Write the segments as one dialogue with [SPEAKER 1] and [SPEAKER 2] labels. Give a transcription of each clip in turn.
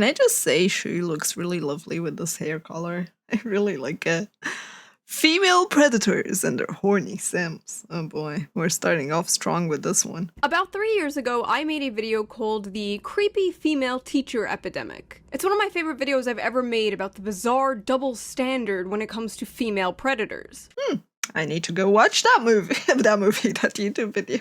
[SPEAKER 1] Can I just say Shoe looks really lovely with this hair color? I really like it. Female predators and their horny sims. Oh boy, we're starting off strong with this one.
[SPEAKER 2] About 3 years ago, I made a video called The Creepy Female Teacher Epidemic. It's one of my favorite videos I've ever made about the bizarre double standard when it comes to female predators.
[SPEAKER 1] I need to go watch that movie, that YouTube video.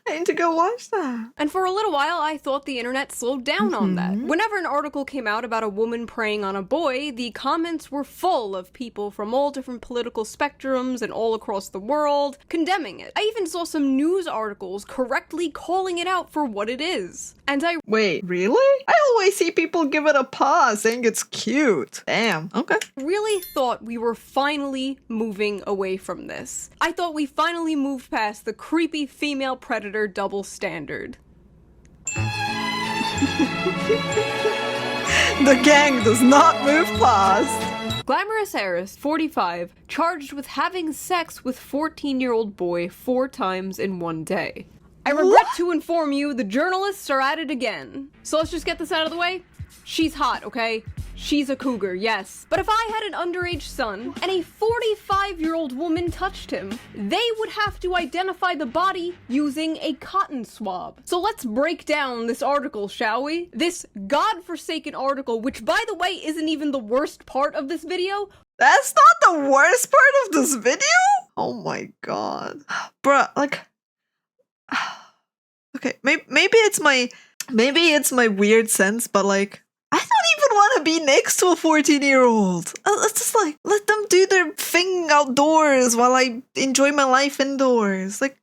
[SPEAKER 1] I need to go watch that.
[SPEAKER 2] And for a little while, I thought the internet slowed down on that. Whenever an article came out about a woman preying on a boy, the comments were full of people from all different political spectrums and all across the world condemning it. I even saw some news articles correctly calling it out for what it is. And
[SPEAKER 1] Wait, really? I always see people give it a paw, saying it's cute. Damn, okay.
[SPEAKER 2] really thought we were finally moving away from this. I thought we finally moved past the creepy female predator double standard.
[SPEAKER 1] The gang does not move past.
[SPEAKER 2] Glamorous heiress, 45, charged with having sex with 14-year-old boy 4 times in one day. I regret to inform you, the journalists are at it again. So let's just get this out of the way. She's hot, okay? She's a cougar, yes. But if I had an underage son and a 45-year-old woman touched him, they would have to identify the body using a cotton swab. So let's break down this article, shall we? This godforsaken article, which by the way isn't even the worst part of this video.
[SPEAKER 1] That's not the worst part of this video? Oh my god. Bruh, like... Okay, maybe it's my weird sense, but like, I don't even want to be next to a 14-year-old. Let's just like, let them do their thing outdoors while I enjoy my life indoors. Like,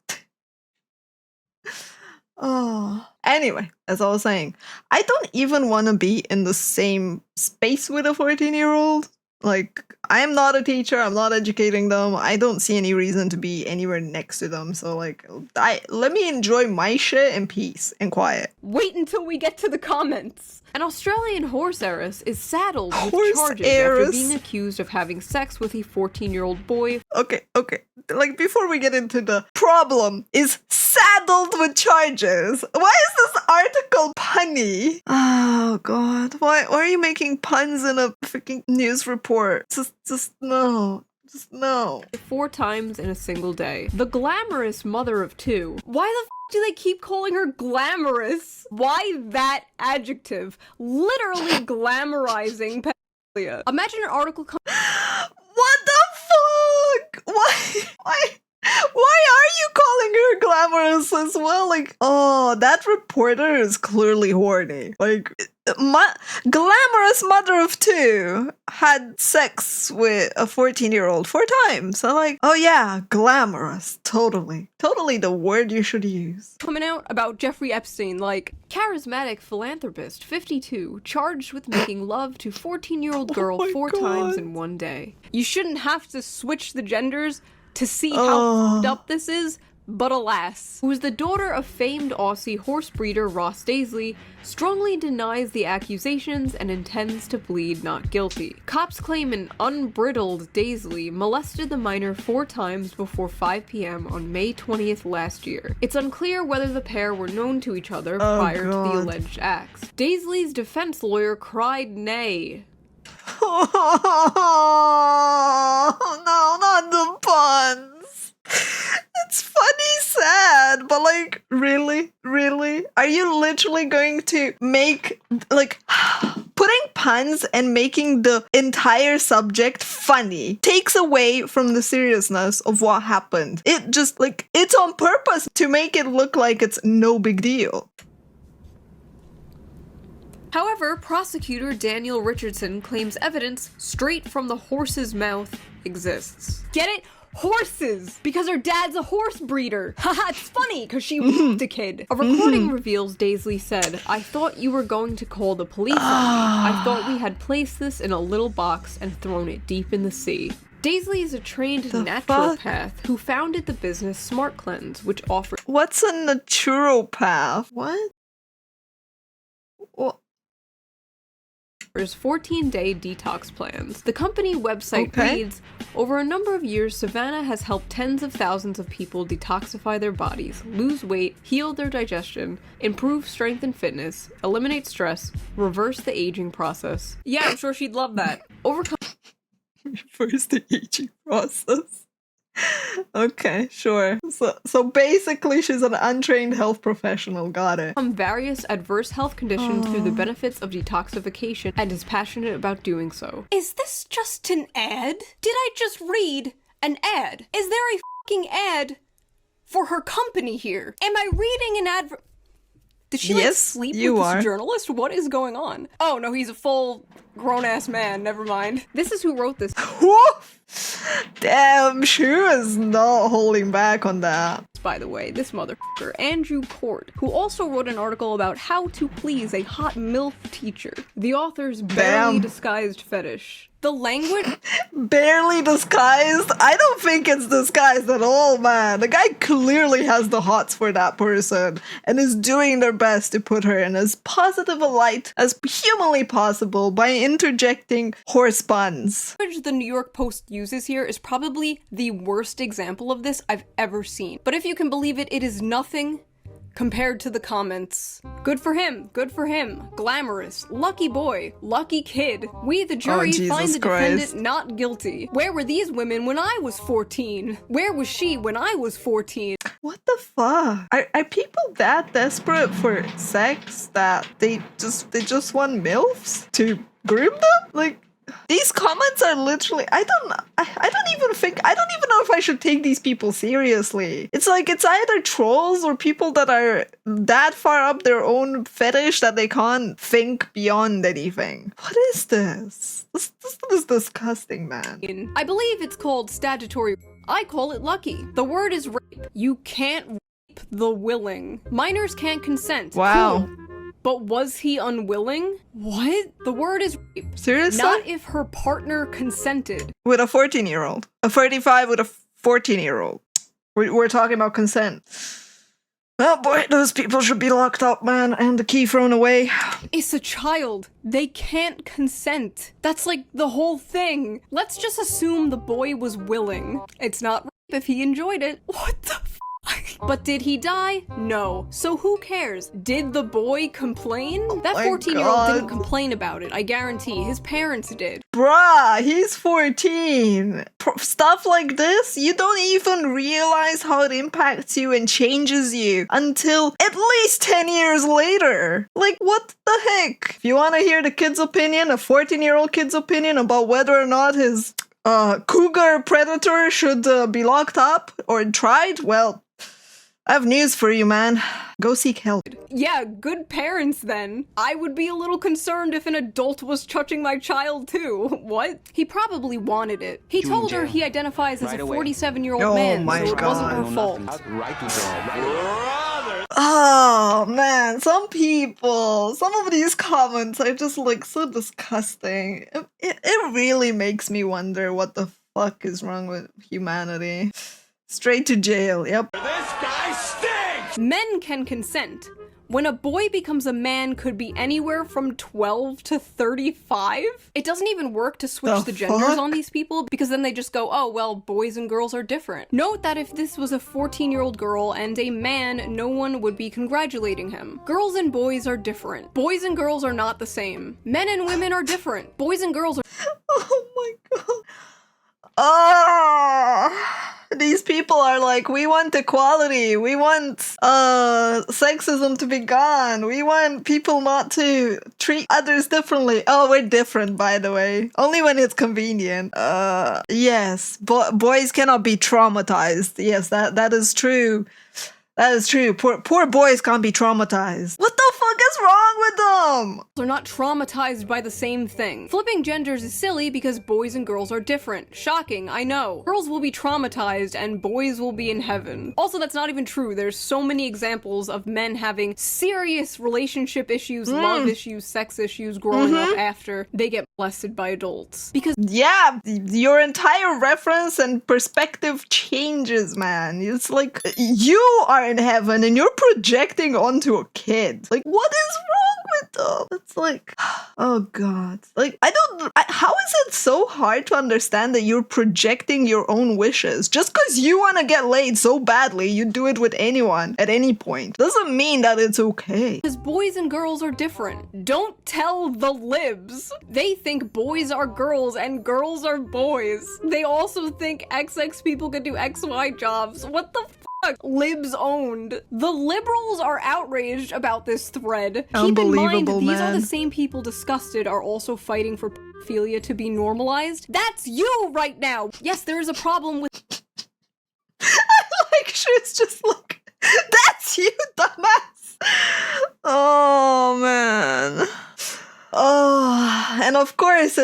[SPEAKER 1] oh. Anyway, as I was saying, I don't even want to be in the same space with a 14-year-old. Like, I am not a teacher, I'm not educating them, I don't see any reason to be anywhere next to them, so like, let me enjoy my shit in peace and quiet.
[SPEAKER 2] Wait until we get to the comments. An Australian horse heiress is saddled with charges after being accused of having sex with a 14-year-old boy.
[SPEAKER 1] Okay, like before we get into the problem, is saddled with charges. Why is this article punny? Oh god, why are you making puns in a freaking news report? Just no. Just no.
[SPEAKER 2] 4 times in a single day. The glamorous mother of 2. Why the f do they keep calling her glamorous? Why that adjective? Literally glamorizing pedophilia. Imagine an article
[SPEAKER 1] What the fuck? Why are you calling her glamorous as well? Like, oh, that reporter is clearly horny. Like, glamorous mother of 2 had sex with a 14-year-old 4 times. So like, oh yeah, glamorous. Totally the word you should use.
[SPEAKER 2] Coming out about Jeffrey Epstein, like, charismatic philanthropist, 52, charged with making love to 14-year-old girl 4 times in one day. You shouldn't have to switch the genders to see how f***ed up this is, but alas. Who is the daughter of famed Aussie horse breeder Ross Daisley, strongly denies the accusations and intends to plead not guilty. Cops claim an unbridled Daisley molested the minor 4 times before 5 p.m. on May 20th last year. It's unclear whether the pair were known to each other prior to the alleged acts. Daisley's defense lawyer cried nay.
[SPEAKER 1] Oh, no, not the puns. It's funny, sad, but like, really? Are you literally going to make, like, putting puns and making the entire subject funny takes away from the seriousness of what happened. It just, like, it's on purpose to make it look like it's no big deal.
[SPEAKER 2] However, prosecutor Daniel Richardson claims evidence straight from the horse's mouth exists. Get it? Horses! Because her dad's a horse breeder! Haha, it's funny, because she whooped a kid. A recording reveals Daisley said, "I thought you were going to call the police on me. I thought we had placed this in a little box and thrown it deep in the sea." Daisley is a trained naturopath who founded the business Smart Cleanse, which offers—
[SPEAKER 1] What's a naturopath? What?
[SPEAKER 2] There's 14-day detox plans. The company website reads, over a number of years, Savannah has helped tens of thousands of people detoxify their bodies, lose weight, heal their digestion, improve strength and fitness, eliminate stress, reverse the aging process. Yeah, I'm sure she'd love that. Overcome
[SPEAKER 1] Reverse the aging process. Okay, sure. So basically she's an untrained health professional, got it.
[SPEAKER 2] Various adverse health conditions through the benefits of detoxification and is passionate about doing so. Is this just an ad? Did I just read an ad? Is there a fucking ad for her company here? Am I reading an ad? Did she like sleep with this journalist? What is going on? Oh no, he's a full grown-ass man, never mind. This is who wrote this.
[SPEAKER 1] Damn, Shoe is not holding back on that.
[SPEAKER 2] By the way, this motherfucker, Andrew Court, who also wrote an article about how to please a hot MILF teacher. The author's barely disguised fetish. The language...
[SPEAKER 1] Barely disguised? I don't think it's disguised at all, man. The guy clearly has the hots for that person and is doing their best to put her in as positive a light as humanly possible by interjecting horse puns.
[SPEAKER 2] The New York Post uses here is probably the worst example of this I've ever seen. But if you can believe it, it is nothing compared to the comments. Good for him, good for him. Glamorous, lucky boy, lucky kid. We, the jury, find the defendant not guilty. Where were these women when I was 14? Where was she when I was 14?
[SPEAKER 1] What the fuck? Are people that desperate for sex that they just want MILFs to groom them? Like, these comments are literally, I don't even know if I should take these people seriously. It's like, it's either trolls or people that are that far up their own fetish that they can't think beyond anything. What is this? This is disgusting, man.
[SPEAKER 2] I believe it's called statutory. I call it lucky. The word is rape. You can't rape the willing. Minors can't consent.
[SPEAKER 1] Wow.
[SPEAKER 2] Cool. But was he unwilling? What? The word is rape.
[SPEAKER 1] Seriously?
[SPEAKER 2] Not if her partner consented.
[SPEAKER 1] With a 14-year-old. A 35 with a 14-year-old. We're talking about consent. Oh boy, those people should be locked up, man, and the key thrown away.
[SPEAKER 2] It's a child. They can't consent. That's like the whole thing. Let's just assume the boy was willing. It's not rape if he enjoyed it. What the f***? But did he die? No. So who cares? Did the boy complain? That 14-year-old didn't complain about it, I guarantee. His parents did.
[SPEAKER 1] Bruh, he's 14. Stuff like this, you don't even realize how it impacts you and changes you until at least 10 years later. Like, what the heck? If you want to hear the kid's opinion, a 14-year-old kid's opinion about whether or not his cougar predator should be locked up or tried, well, I have news for you, man. Go seek help.
[SPEAKER 2] Yeah, good parents then. I would be a little concerned if an adult was touching my child too. What? He probably wanted it. He told her he identifies as a 47-year-old man, so it wasn't her fault.
[SPEAKER 1] Oh, man. Some of these comments are just like so disgusting. It really makes me wonder what the fuck is wrong with humanity. Straight to jail, yep.
[SPEAKER 3] This guy stinks!
[SPEAKER 2] Men can consent. When a boy becomes a man could be anywhere from 12 to 35? It doesn't even work to switch the genders on these people because then they just go, oh, well, boys and girls are different. Note that if this was a 14-year-old girl and a man, no one would be congratulating him. Girls and boys are different. Boys and girls are not the same. Men and women are different. Boys and girls are—
[SPEAKER 1] Oh my god. Oh, these people are like, we want equality, we want sexism to be gone, we want people not to treat others differently. Oh, we're different, by the way, only when it's convenient. Yes, boys cannot be traumatized. Yes, that is true. That is true. Poor boys can't be traumatized. What the fuck is wrong with them?
[SPEAKER 2] They're not traumatized by the same thing. Flipping genders is silly because boys and girls are different. Shocking, I know. Girls will be traumatized and boys will be in heaven. Also, that's not even true. There's so many examples of men having serious relationship issues, love issues, sex issues growing up after they get molested by adults. Because
[SPEAKER 1] yeah, your entire reference and perspective changes, man. It's like you are are in heaven and you're projecting onto a kid. Like, what is wrong with them? It's like, oh god. Like, how is it so hard to understand that you're projecting your own wishes? Just because you want to get laid so badly, you do it with anyone at any point. Doesn't mean that it's okay.
[SPEAKER 2] Because boys and girls are different. Don't tell the libs. They think boys are girls and girls are boys. They also think XX people can do XY jobs. What the fuck? Libs owned. The liberals are outraged about this thread. Keep in mind that these are the same people disgusted are also fighting for pedophilia to be normalized. That's you right now. Yes, there is a problem with
[SPEAKER 1] like, she's just like, that's you, dumbass. Oh man. Oh, and of course,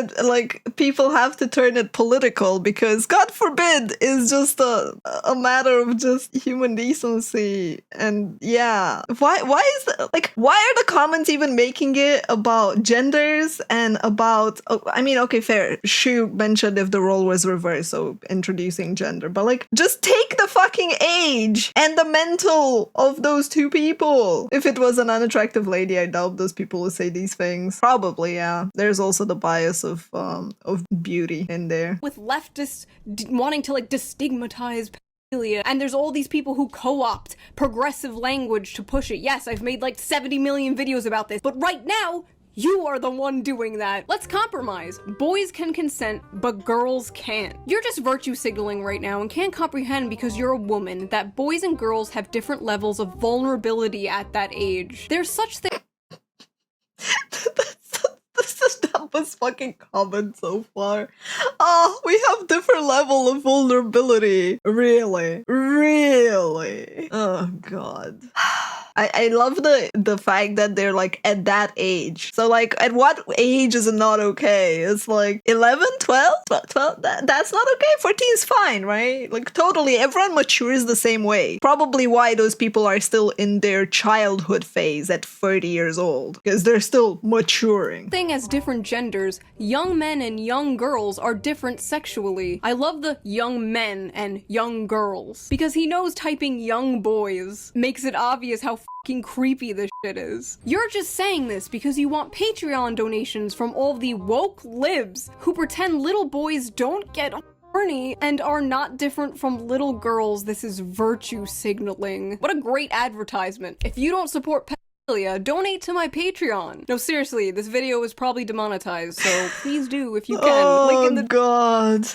[SPEAKER 1] people have to turn it political because, God forbid, is just a matter of just human decency. And yeah, why is that, like, why are the comments even making it about genders and about? I mean, okay, fair. Shoe mentioned if the role was reversed, so introducing gender, but like, just take the fucking age and the mental of those two people. If it was an unattractive lady, I doubt those people would say these things. Probably, yeah. There's also the bias of beauty in there.
[SPEAKER 2] With leftists wanting to like destigmatize pedophilia, and there's all these people who co-opt progressive language to push it. Yes, I've made like 70 million videos about this, but right now, you are the one doing that. Let's compromise. Boys can consent, but girls can't. You're just virtue signaling right now and can't comprehend because you're a woman that boys and girls have different levels of vulnerability at that age. There's such thing.
[SPEAKER 1] This is Namba's fucking comment so far. Oh, we have different level of vulnerability. Really? Really? Oh god. I love the fact that they're like at that age. So like at what age is it not okay? It's like 11, 12? 12? That's not okay. 14 is fine, right? Like totally everyone matures the same way. Probably why those people are still in their childhood phase at 30 years old. Because they're still maturing.
[SPEAKER 2] Thing as different genders, young men and young girls are different sexually. I love the young men and young girls. Because he knows typing young boys makes it obvious how fucking creepy this shit is. You're just saying this because you want Patreon donations from all the woke libs who pretend little boys don't get horny and are not different from little girls. This is virtue signaling. What a great advertisement. If you don't support pedophilia, donate to my Patreon. No, seriously, this video is probably demonetized, so please do if you can.
[SPEAKER 1] Oh,
[SPEAKER 2] Link in the
[SPEAKER 1] god.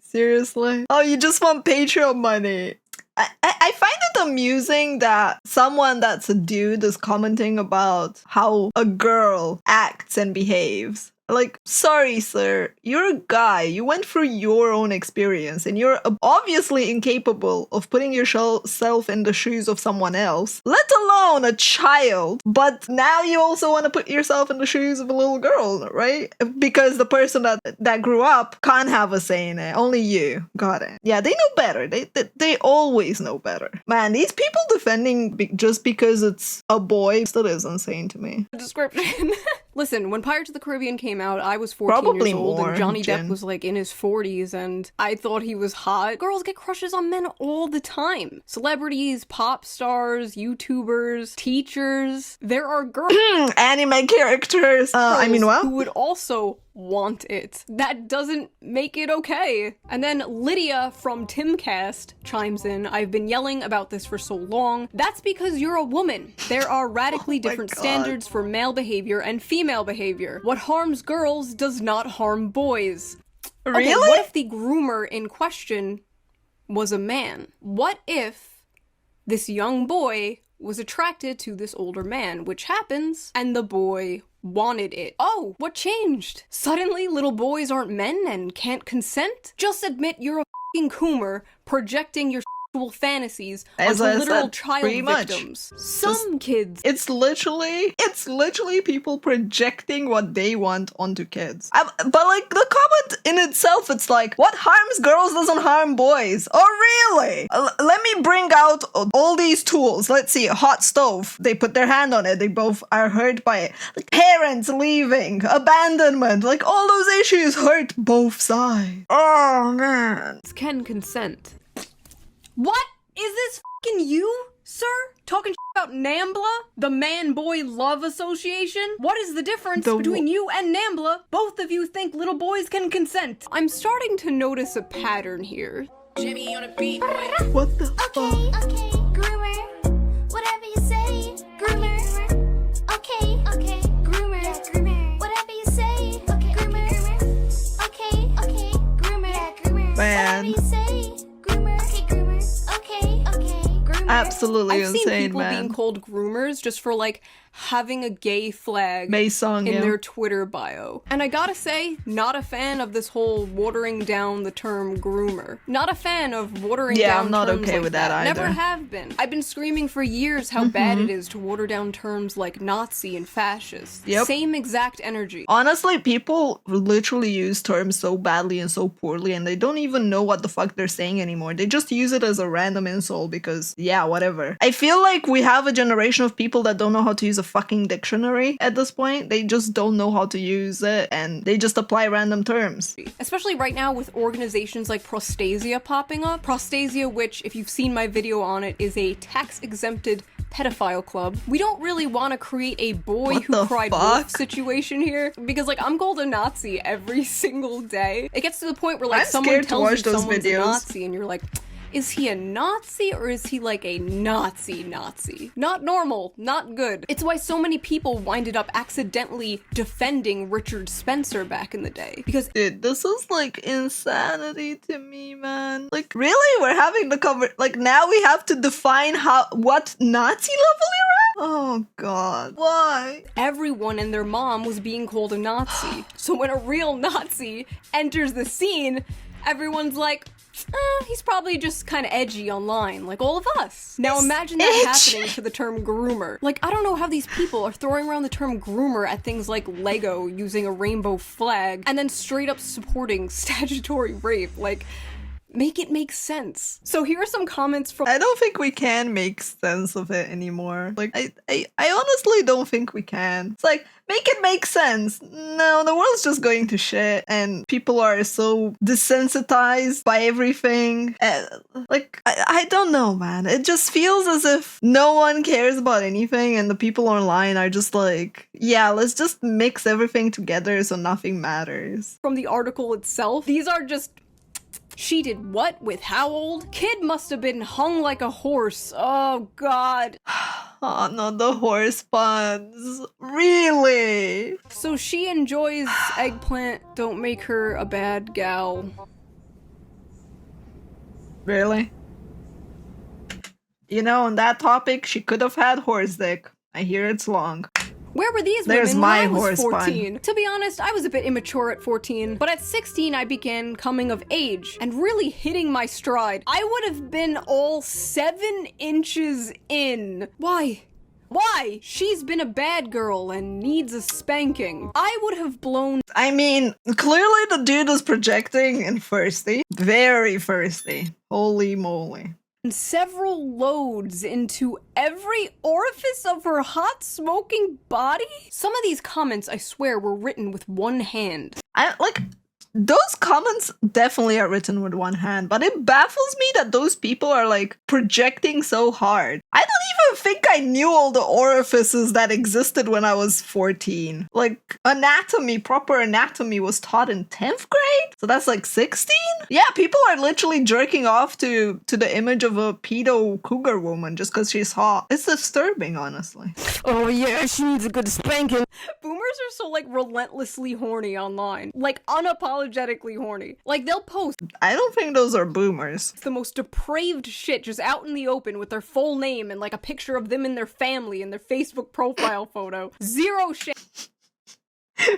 [SPEAKER 1] Seriously? Oh, you just want Patreon money. I find it amusing that someone that's a dude is commenting about how a girl acts and behaves. Like, sorry, sir, you're a guy. You went through your own experience and you're obviously incapable of putting yourself in the shoes of someone else, let alone a child. But now you also want to put yourself in the shoes of a little girl, right? Because the person that grew up can't have a say in it. Only you. Got it. Yeah, they know better. They always know better. Man, these people defending just because it's a boy still is insane to me.
[SPEAKER 2] description. Listen, when Pirates of the Caribbean came out, I was 14 years old and Johnny Depp was like in his 40s and I thought he was hot. Girls get crushes on men all the time. Celebrities, pop stars, YouTubers, teachers. There are girls
[SPEAKER 1] anime characters.
[SPEAKER 2] who would also want it. That doesn't make it okay. And then Lydia from Timcast chimes in, I've been yelling about this for so long. That's because you're a woman. There are radically different standards for male behavior and female behavior. What harms girls does not harm boys.
[SPEAKER 1] Really?
[SPEAKER 2] Okay, what if the groomer in question was a man? What if this young boy was attracted to this older man, which happens, and the boy wanted it? Oh, what changed? Suddenly little boys aren't men and can't consent? Just admit you're a f***ing coomer projecting your sexual fantasies onto literal child victims. Some kids.
[SPEAKER 1] It's literally people projecting what they want onto kids. But like the comment in itself, it's like, what harms girls doesn't harm boys. Oh really? Let me bring out all these tools. Let's see, a hot stove. They put their hand on it. They both are hurt by it. Like, parents leaving, abandonment, like all those issues hurt both sides. Oh man.
[SPEAKER 2] Can consent. What Is this fucking you, sir? Talking about Namba, the Man-Boy Love Association? What is the difference between you and Namba? Both of you think little boys can consent. I'm starting to notice a pattern here.
[SPEAKER 4] Jimmy on a beat, boy.
[SPEAKER 1] What the fuck?
[SPEAKER 5] Okay, groomer. Whatever you say, groomer. Okay, groomer. Whatever you say, okay, groomer. Okay, groomer.
[SPEAKER 1] Man.
[SPEAKER 5] Whatever you say, groomer. Okay, groomer. Okay, groomer.
[SPEAKER 1] Absolutely
[SPEAKER 2] I've
[SPEAKER 1] insane,
[SPEAKER 2] seen people
[SPEAKER 1] man.
[SPEAKER 2] being called groomers just for like having a gay flag
[SPEAKER 1] May song,
[SPEAKER 2] in
[SPEAKER 1] yeah.
[SPEAKER 2] their Twitter bio. And I gotta say, not a fan of this whole watering down the term groomer. Not a fan of watering down
[SPEAKER 1] I'm not
[SPEAKER 2] terms
[SPEAKER 1] okay
[SPEAKER 2] like
[SPEAKER 1] with that either.
[SPEAKER 2] Never have been. I've been screaming for years how bad it is to water down terms like Nazi and fascist.
[SPEAKER 1] Yep.
[SPEAKER 2] Same exact energy.
[SPEAKER 1] Honestly, people literally use terms so badly and so poorly, and they don't even know what the fuck they're saying anymore. They just use it as a random insult because, yeah, whatever. I feel like we have a generation of people that don't know how to use a fucking dictionary at this point. They just don't know how to use it, and they just apply random terms.
[SPEAKER 2] Especially right now with organizations like Prostasia popping up. Prostasia, which, if you've seen my video on it, is a tax-exempted pedophile club. We don't really want to create a boy
[SPEAKER 1] What
[SPEAKER 2] who
[SPEAKER 1] the
[SPEAKER 2] cried
[SPEAKER 1] fuck?
[SPEAKER 2] wolf situation here, because like I'm called a Nazi every single day. It gets to the point where like
[SPEAKER 1] I'm
[SPEAKER 2] someone
[SPEAKER 1] scared to
[SPEAKER 2] tells you
[SPEAKER 1] watch those
[SPEAKER 2] someone's
[SPEAKER 1] videos.
[SPEAKER 2] a Nazi and you're like, is he a Nazi or is he like a Nazi? Not normal, not good. It's why so many people winded up accidentally defending Richard Spencer back in the day. Because
[SPEAKER 1] Dude, this is like insanity to me, man. Like, really? We're having the cover. Like, now we have to define what Nazi level you're at? Oh, God. Why?
[SPEAKER 2] everyone and their mom was being called a Nazi. So when a real Nazi enters the scene, everyone's like, he's probably just kind of edgy online, like all of us. Now imagine that happening to the term groomer. Like, I don't know how these people are throwing around the term groomer at things like Lego using a rainbow flag and then straight up supporting statutory rape. Like, make it make sense. So here are some comments from—
[SPEAKER 1] I don't think we can make sense of it anymore. Like, I honestly don't think we can. It's like, make it make sense. No, the world's just going to shit, and people are so desensitized by everything. I don't know, man. It just feels as if no one cares about anything, and the people online are just like, yeah, let's just mix everything together so nothing matters.
[SPEAKER 2] from the article itself. These are just— she did what with how old? Kid must have been hung like a horse. Oh god.
[SPEAKER 1] Oh no, the horse puns. Really?
[SPEAKER 2] So she enjoys eggplant, don't make her a bad gal.
[SPEAKER 1] Really? You know, on that topic, she could have had horse dick. I hear it's long.
[SPEAKER 2] Where were these
[SPEAKER 1] There's
[SPEAKER 2] women
[SPEAKER 1] my
[SPEAKER 2] when I was
[SPEAKER 1] horse
[SPEAKER 2] 14?
[SPEAKER 1] pun.
[SPEAKER 2] To be honest, I was a bit immature at 14, but at 16 I began coming of age and really hitting my stride. I would have been all 7 inches in. Why? Why? She's been a bad girl and needs a spanking. I would have blown—
[SPEAKER 1] I mean, clearly the dude is projecting in firsty. Very firsty. Holy moly.
[SPEAKER 2] several loads into every orifice of her hot smoking body? Some of these comments, I swear, were written with one hand.
[SPEAKER 1] Those comments definitely are written with one hand, but it baffles me that those people are like projecting so hard. I don't even think I knew all the orifices that existed when I was 14. Like, anatomy, proper anatomy was taught in 10th grade? So that's like 16? Yeah, people are literally jerking off to the image of a pedo cougar woman just because she's hot. It's disturbing, honestly.
[SPEAKER 4] Oh yeah, she needs a good spanking.
[SPEAKER 2] Boomers are so, like, relentlessly horny online. Like, unapologetically horny. Like, they'll post
[SPEAKER 1] I don't think those are boomers.
[SPEAKER 2] the most depraved shit just out in the open with their full name and, like, a picture of them and their family and their Facebook profile photo. Zero shit.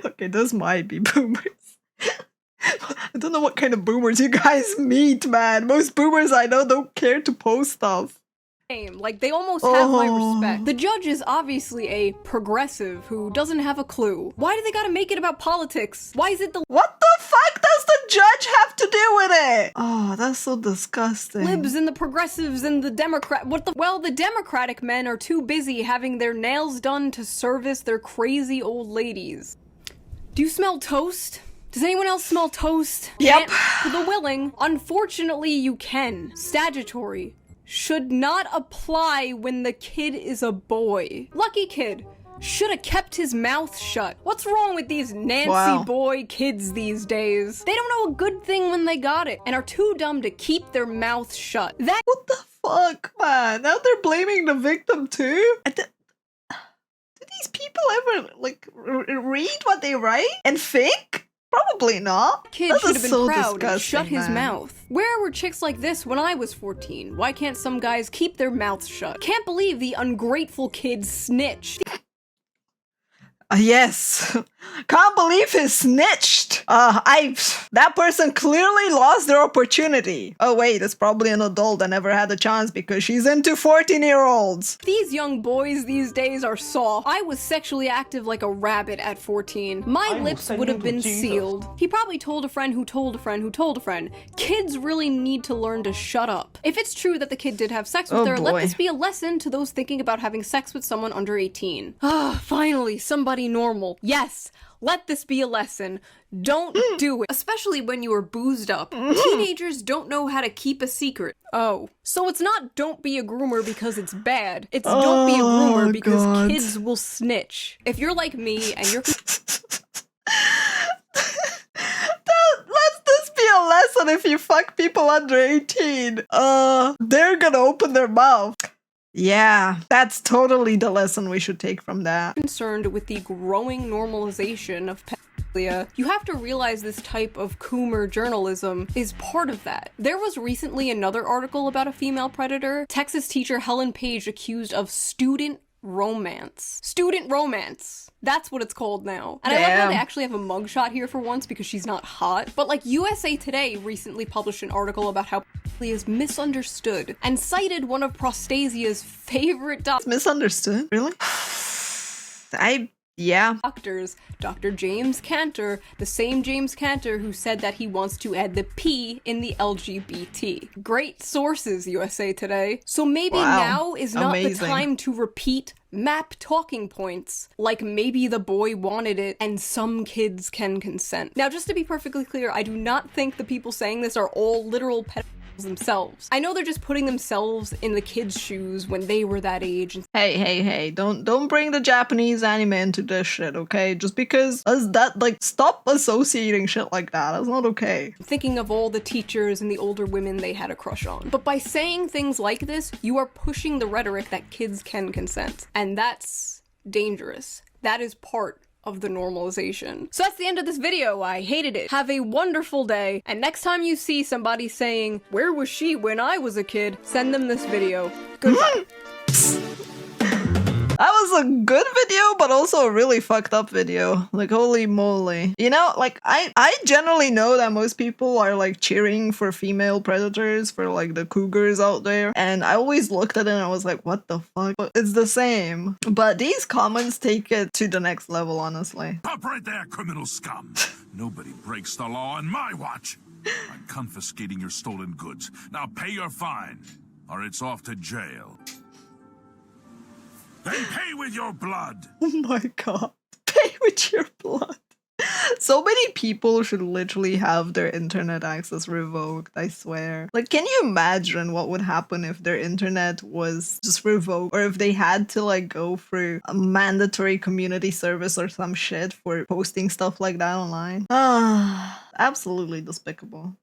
[SPEAKER 1] Okay, those might be boomers. I don't know what kind of boomers you guys meet, man. Most boomers I know don't care to post stuff.
[SPEAKER 2] Like, they almost have my
[SPEAKER 1] Oh.
[SPEAKER 2] respect. The judge is obviously a progressive who doesn't have a clue. Why do they gotta make it about politics? Why is it the
[SPEAKER 1] What the fuck does the judge have to do with it? Oh, that's so disgusting.
[SPEAKER 2] libs and the progressives and the Democrat— Well, the Democratic men are too busy having their nails done to service their crazy old ladies. Do you smell toast? Does anyone else smell toast?
[SPEAKER 1] Yep.
[SPEAKER 2] For the willing, unfortunately you can. Statutory. should not apply when the kid is a boy. Lucky kid should have kept his mouth shut. What's wrong with these Nancy boy kids these days? They don't know a good thing when they got it and are too dumb to keep their mouth shut. That
[SPEAKER 1] What the fuck, man? Now they're blaming the victim too? Do these people ever, like, read what they write and think? Probably not.
[SPEAKER 2] kid
[SPEAKER 1] That
[SPEAKER 2] should
[SPEAKER 1] is
[SPEAKER 2] have been
[SPEAKER 1] so
[SPEAKER 2] proud and
[SPEAKER 1] disgusting,
[SPEAKER 2] shut his
[SPEAKER 1] man.
[SPEAKER 2] mouth. Where were chicks like this when I was 14? Why can't some guys keep their mouths shut? Can't believe the ungrateful kid snitched.
[SPEAKER 1] Yes. Can't believe he snitched. That person clearly lost their opportunity. Oh wait, it's probably an adult that never had a chance because she's into 14-year-olds.
[SPEAKER 2] These young boys these days are soft. I was sexually active like a rabbit at 14. My lips would have been sealed. He probably told a friend who told a friend who told a friend. Kids really need to learn to shut up. If it's true that the kid did have sex with her, let this be a lesson to those thinking about having sex with someone under 18. Ah, finally, somebody normal. Yes, let this be a lesson. Don't do it, especially when you are boozed up. Teenagers don't know how to keep a secret. Oh, so it's not don't be a groomer because it's bad. It's don't be a groomer because kids will snitch. If you're like me and you're
[SPEAKER 1] Let this be a lesson if you fuck people under 18. They're gonna open their mouth. Yeah, that's totally the lesson we should take from that.
[SPEAKER 2] concerned with the growing normalization of pedophilia, you have to realize this type of coomer journalism is part of that. There was recently another article about a female predator. Texas teacher Helen Page accused of student romance. Student romance. That's what it's called now. And I love how they actually have a mugshot here for once because she's not hot. But like USA Today recently published an article about how pedophilia is misunderstood and cited one of Prostasia's favorite
[SPEAKER 1] Misunderstood? Really? Yeah.
[SPEAKER 2] doctors, Dr. James Cantor, the same James Cantor who said that he wants to add the P in the LGBT. Great sources, USA Today. So maybe now is not the time to repeat map talking points, like maybe the boy wanted it and some kids can consent. Now, just to be perfectly clear, I do not think the people saying this are all literal pedophiles themselves. I know they're just putting themselves in the kids' shoes when they were that age.
[SPEAKER 1] Hey, don't bring the Japanese anime into this shit, okay? Just because stop associating shit like that. That's not okay.
[SPEAKER 2] Thinking of all the teachers and the older women they had a crush on. But by saying things like this, you are pushing the rhetoric that kids can consent. And that's dangerous. That is part of the normalization. So that's the end of this video. I hated it. Have a wonderful day. And next time you see somebody saying, "Where was she when I was a kid?" send them this video. Goodbye.
[SPEAKER 1] That was a good video, but also a really fucked up video. Like, holy moly. You know, like, I generally know that most people are, like, cheering for female predators, for, like, the cougars out there. And I always looked at it and I was like, what the fuck? But it's the same. But these comments take it to the next level, honestly.
[SPEAKER 3] Stop right there, criminal scum. Nobody breaks the law on my watch. I'm confiscating your stolen goods. Now pay your fine, or it's off to jail. Then pay with your blood.
[SPEAKER 1] Oh my god. Pay with your blood. So many people should literally have their internet access revoked, I swear. Like, can you imagine what would happen if their internet was just revoked? Or if they had to, like, go through a mandatory community service or some shit for posting stuff like that online? Ah, absolutely despicable.